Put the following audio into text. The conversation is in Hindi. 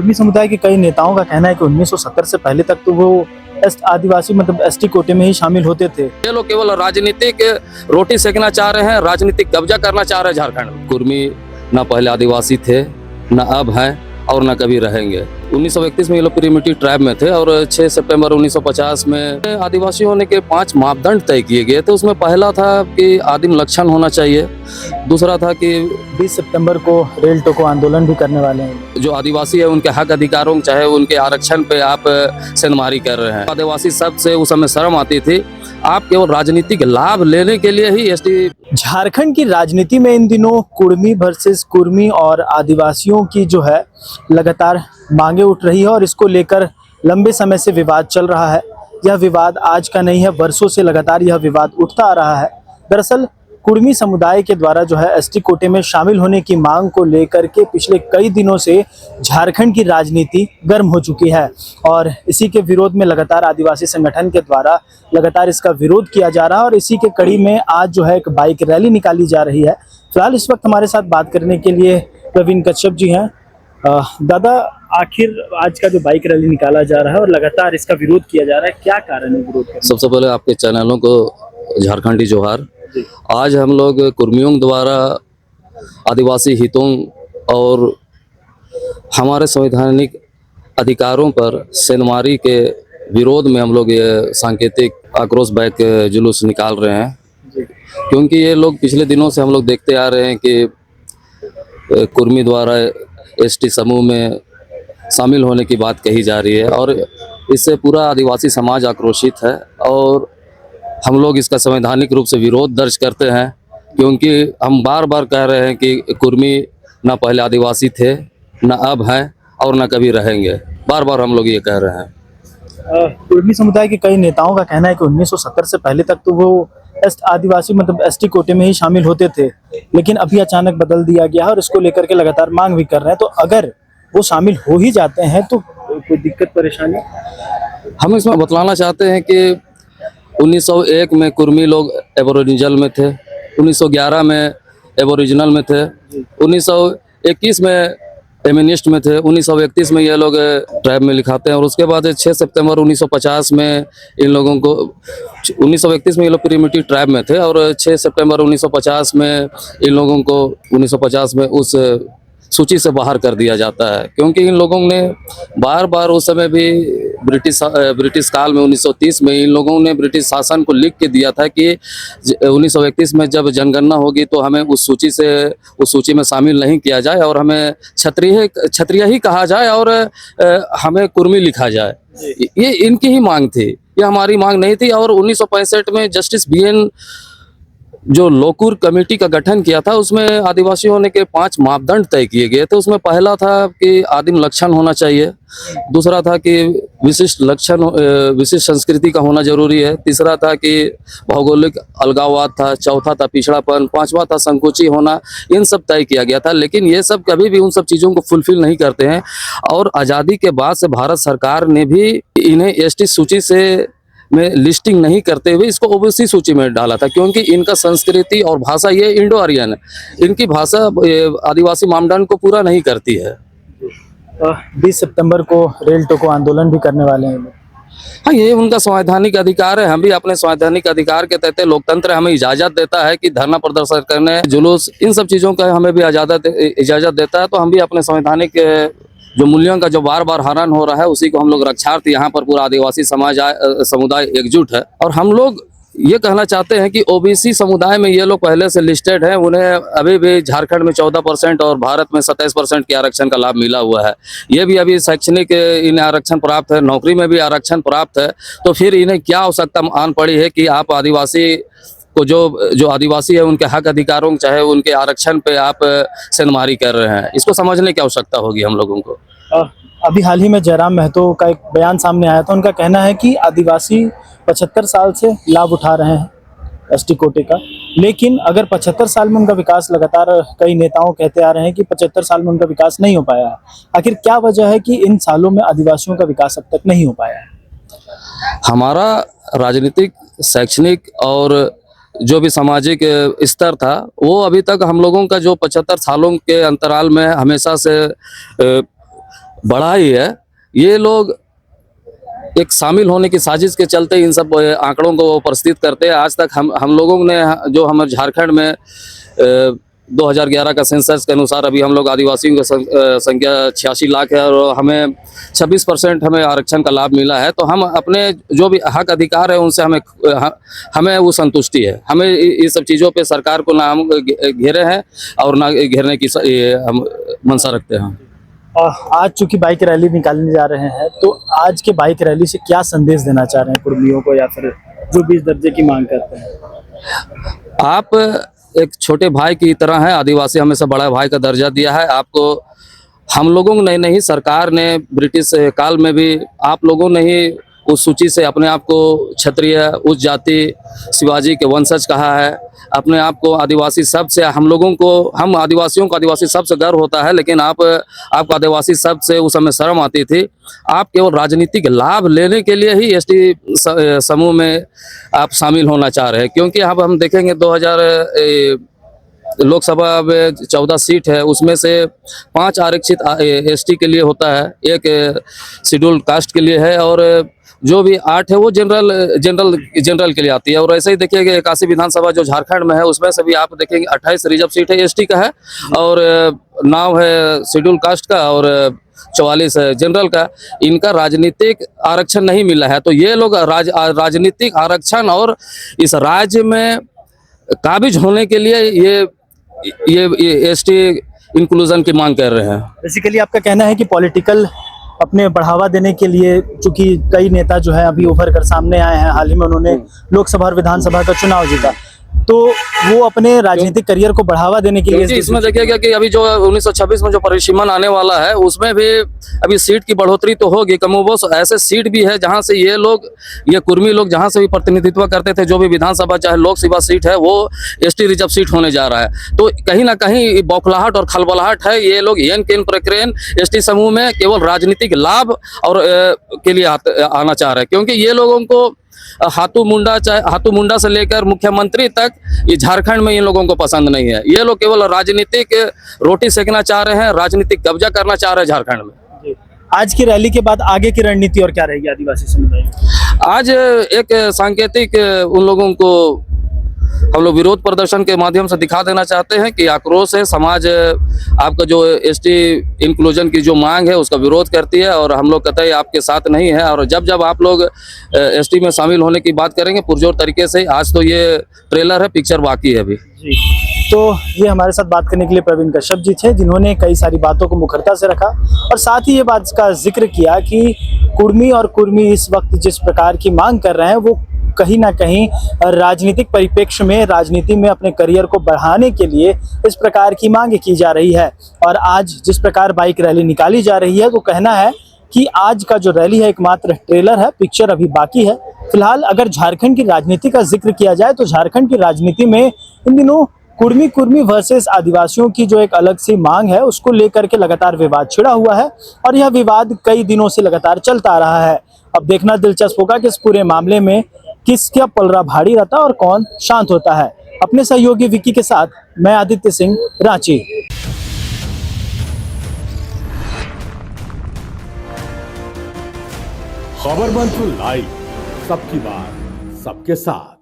कुर्मी समुदाय के कई नेताओं का कहना है कि 1970 से पहले तक तो वो आदिवासी मतलब एसटी कोटे में ही शामिल होते थे। ये लोग केवल राजनीतिक रोटी सेकना चाह रहे हैं, राजनीतिक कब्जा करना चाह रहे हैं झारखंड में। कुर्मी ना पहले आदिवासी थे, ना अब हैं और ना कभी रहेंगे। 1931 में ये लोग प्रिमिटिव ट्राइब में थे और 6 सितंबर 1950 में आदिवासी होने के 5 मापदंड तय किए गए थे। उसमें पहला था कि आदिम लक्षण होना चाहिए, दूसरा था कि 20 सितंबर को रेल टोको आंदोलन भी करने वाले हैं। जो आदिवासी है उनके हक अधिकारों चाहे उनके आरक्षण पे आप सेंधमारी कर रहे हैं। आदिवासी शब्द से उस समय शर्म आती थी, आप केवल राजनीतिक लाभ लेने के लिए ही एसटी। झारखंड की राजनीति में इन दिनों कुर्मी वर्सेस कुर्मी और आदिवासियों की जो है लगातार मांगे उठ रही है और इसको लेकर लंबे समय से विवाद चल रहा है। यह विवाद आज का नहीं है, वर्षों से लगातार यह विवाद उठता आ रहा है। दरअसल कुर्मी समुदाय के द्वारा जो है एसटी कोटे में शामिल होने की मांग को लेकर के पिछले कई दिनों से झारखंड की राजनीति गर्म हो चुकी है और इसी के विरोध में लगातार आदिवासी संगठन के द्वारा लगातार इसका विरोध किया जा रहा है और इसी के कड़ी में आज जो है एक बाइक रैली निकाली जा रही है। फिलहाल इस वक्त हमारे साथ बात करने के लिए प्रवीण कश्यप जी हैं। दादा, आखिर आज का जो बाइक रैली निकाला जा रहा है और लगातार इसका विरोध किया जा रहा है, क्या कारण है विरोध करने? सबसे पहले आपके चैनलों को झारखंडी जोहार। आज हम लोग कुर्मियों द्वारा आदिवासी हितों और हमारे संवैधानिक अधिकारों पर सेंधमारी के विरोध में हम लोग ये सांकेतिक आक्रोश बाइक जुलूस निकाल रहे हैं, क्योंकि ये लोग पिछले दिनों से हम लोग देखते आ रहे हैं कि कुर्मी द्वारा एसटी समूह में शामिल होने की बात कही जा रही है और इससे पूरा आदिवासी समाज आक्रोशित है और हम लोग इसका संवैधानिक रूप से विरोध दर्ज करते हैं, क्योंकि हम बार बार कह रहे हैं कि कुर्मी ना पहले आदिवासी थे, ना अब हैं और ना कभी रहेंगे। बार बार हम लोग ये कह रहे हैं। कुर्मी समुदाय के कई नेताओं का कहना है कि 1970 से पहले तक तो वो आदिवासी मतलब एसटी कोटे में ही शामिल होते थे, लेकिन अभी अचानक बदल दिया गया है और इसको लेकर के लगातार मांग भी कर रहे हैं। तो अगर वो शामिल हो ही जाते हैं तो कोई दिक्कत परेशानी? हम इसमें बतलाना चाहते हैं कि 1901 में कुर्मी लोग एबोरिजिनल में थे, 1911 में एबोरिजिनल में थे, 1921 में फेमिनिस्ट में थे, 1931 में ये लोग ट्राइब में लिखाते हैं और उसके बाद 6 सितंबर 1950 में इन लोगों को 1931 में ये लोग प्रिमिटिव ट्राइब में थे और 6 सितंबर 1950 में इन लोगों को 1950 में उस सूची से बाहर कर दिया जाता है, क्योंकि इन लोगों ने बार बार उस समय भी ब्रिटिश काल में 1930 में इन लोगों ने ब्रिटिश शासन को लिख के दिया था कि 1931 में जब जनगणना होगी तो हमें उस सूची में शामिल नहीं किया जाए और हमें क्षत्रिय ही कहा जाए और हमें कुर्मी लिखा जाए। ये इनकी ही मांग थी, ये हमारी मांग नहीं थी। और 1965 में जस्टिस BN जो लोकुर कमेटी का गठन किया था उसमें आदिवासी होने के 5 मापदंड तय किए गए थे। उसमें पहला था कि आदिम लक्षण होना चाहिए, दूसरा था कि विशिष्ट संस्कृति का होना जरूरी है, तीसरा था कि भौगोलिक अलगाववाद था, चौथा था पिछड़ापन, पांचवा था संकोची होना। इन सब तय किया गया था, लेकिन ये सब कभी भी उन सब चीज़ों को फुलफिल नहीं करते हैं और आज़ादी के बाद से भारत सरकार ने भी इन्हें एसटी सूची से में लिस्टिंग नहीं करते हुए इसको ओबीसी सूची में डाला था, क्योंकि इनका संस्कृति और भाषा ये इंडो आर्यन है, इनकी भाषा आदिवासी मानदंड को पूरा नहीं करती है। 20 सितंबर को रेल टोको आंदोलन भी करने वाले हैं। हाँ, ये उनका संवैधानिक अधिकार है। हम भी अपने संवैधानिक अधिकार के तहत लोकतंत्र हमें इजाजत देता है कि धरना प्रदर्शन करने, जुलूस, इन सब चीज़ों का हमें भी इजाजत देता है। तो हम भी अपने संवैधानिक जो मूल्यों का जो बार बार हनन हो रहा है उसी को हम लोग रक्षार्थ यहाँ पर पूरा आदिवासी समुदाय एकजुट है। और हम लोग ये कहना चाहते हैं कि ओबीसी समुदाय में ये लोग पहले से लिस्टेड हैं, उन्हें अभी भी झारखंड में 14% और भारत में 27% के आरक्षण का लाभ मिला हुआ है। ये भी अभी शैक्षणिक इन्हें आरक्षण प्राप्त है, नौकरी में भी आरक्षण प्राप्त है। तो फिर इन्हें क्या आवश्यकता आन पड़ी है कि आप आदिवासी को जो आदिवासी है उनके हक अधिकारों चाहे उनके आरक्षण पे आप सेंधमारी कर रहे हैं? इसको समझने की आवश्यकता होगी हम लोगों को। अभी हाल ही में जयराम महतो का एक बयान सामने आया था, उनका कहना है कि आदिवासी 75 साल से लाभ उठा रहे हैं एसटी कोटे का, लेकिन अगर 75 साल में उनका विकास, लगातार कई नेताओं कहते आ रहे हैं कि 75 साल में उनका विकास नहीं हो पाया है। आखिर क्या वजह है कि इन सालों में आदिवासियों का विकास अब तक नहीं हो पाया है? हमारा राजनीतिक, शैक्षणिक और जो भी सामाजिक स्तर था वो अभी तक हम लोगों का जो 75 सालों के अंतराल में हमेशा से बढ़ा ही है। ये लोग एक शामिल होने की साजिश के चलते इन सब आंकड़ों को प्रस्तुत करते हैं। आज तक हम लोगों ने जो हमारे झारखंड में 2011 का सेंसस के अनुसार अभी हम लोग आदिवासियों की संख्या 86 लाख है और हमें 26% हमें आरक्षण का लाभ मिला है। तो हम अपने जो भी हक अधिकार है उनसे हमें वो संतुष्टि है। हमें ये सब चीज़ों पे सरकार को ना हम घेरे हैं और ना घेरने की हम मंशा रखते हैं। आज चूंकि बाइक रैली निकालने जा रहे हैं, तो आज के बाइक रैली से क्या संदेश देना चाह रहे हैं कुर्मियों को, या फिर जो 20 दर्जे की मांग करते हैं? आप एक छोटे भाई की तरह हैं। आदिवासी हमेशा बड़ा भाई का दर्जा दिया है आपको। हम लोगों ने नहीं, सरकार ने ब्रिटिश काल में भी आप लोगों ने ही उस सूची से अपने आप को क्षत्रिय, उच्च जाति, शिवाजी के वंशज कहा है। अपने आप को आदिवासी शब्द से हम आदिवासियों को आदिवासी शब्द से गर्व होता है, लेकिन आपको आदिवासी शब्द से उस समय शर्म आती थी। आप केवल राजनीतिक लाभ लेने के लिए ही एसटी समूह में आप शामिल होना चाह रहे हैं। क्योंकि अब हम देखेंगे 2000 लोकसभा में 14 सीट है, उसमें से 5 आरक्षित एसटी के लिए होता है, एक शेड्यूल कास्ट के लिए है और जो भी 8 है वो जनरल के लिए आती है। और ऐसे ही देखिएगा 81 विधानसभा जो झारखंड में है उसमें से भी आप देखेंगे 28 रिजर्व सीट है एसटी का है और 9 है शेड्यूल कास्ट का और 44 है जनरल का। इनका राजनीतिक आरक्षण नहीं मिला है। तो ये लोग राजनीतिक आरक्षण और इस राज्य में काबिज होने के लिए ये एसटी इंक्लूजन की मांग कर रहे हैं। बेसिकली आपका कहना है कि पॉलिटिकल अपने बढ़ावा देने के लिए, चूंकि कई नेता जो है अभी उभर कर सामने आए हैं, हाल ही में उन्होंने लोकसभा और विधानसभा का चुनाव जीता, तो वो अपने राजनीतिक करियर को बढ़ावा देने के लिए इसमें देखिएगा कि अभी जो 1926 में जो परिसीमन आने वाला है उसमें भी अभी सीट की बढ़ोतरी तो होगी कमोबेश। ऐसे सीट भी है जहां से ये कुर्मी लोग जहां से भी प्रतिनिधित्व करते थे, जो भी विधानसभा चाहे लोकसभा सीट है वो एसटी रिजर्व सीट होने जा रहा है। तो कहीं ना कहीं बौखलाहट और खलबलाहट है। ये लोग येन केन प्रक्रियन एसटी समूह में केवल राजनीतिक लाभ और के लिए आना चाह रहे हैं। क्योंकि ये लोगों को हाथू मुंडा से लेकर मुख्यमंत्री तक ये झारखंड में इन लोगों को पसंद नहीं है। ये लोग केवल राजनीतिक रोटी सेकना चाह रहे हैं, राजनीतिक कब्जा करना चाह रहे हैं झारखंड में। आज की रैली के बाद आगे की रणनीति और क्या रहेगी आदिवासी समुदाय की? आज एक सांकेतिक उन लोगों को हम लोग विरोध प्रदर्शन के माध्यम से दिखा देना चाहते हैं कि आक्रोश है, समाज आपका जो एसटी इंक्लूजन की जो मांग है उसका विरोध करती है और हम लोग कतई आपके साथ नहीं है। और जब आप लोग एसटी में शामिल होने की बात करेंगे पुरजोर तरीके से, आज तो ये ट्रेलर है, पिक्चर बाकी है अभी जी। तो ये हमारे साथ बात करने के लिए प्रवीण कश्यप जी थे, जिन्होंने कई सारी बातों को मुखरता से रखा और साथ ही ये बात का जिक्र किया कि कुर्मी इस वक्त जिस प्रकार की मांग कर रहे हैं वो कहीं ना कहीं राजनीतिक परिप्रेक्ष्य में, राजनीति में अपने करियर को बढ़ाने के लिए इस प्रकार की मांग की जा रही है। और आज जिस प्रकार बाइक रैली निकाली जा रही है तो कहना है कि आज का जो रैली है एकमात्र ट्रेलर है, पिक्चर अभी बाकी है। फिलहाल अगर झारखंड की राजनीति का जिक्र किया जाए तो झारखंड की राजनीति में इन दिनों कुर्मी वर्सेस आदिवासियों की जो एक अलग सी मांग है उसको लेकर के लगातार विवाद छिड़ा हुआ है और यह विवाद कई दिनों से लगातार चलता आ रहा है। अब देखना दिलचस्प होगा कि इस पूरे मामले में किसका पलड़ा भारी रहता है और कौन शांत होता है। अपने सहयोगी विकी के साथ मैं आदित्य सिंह, रांची। खबर मंच लाइव, सबकी बात सबके साथ।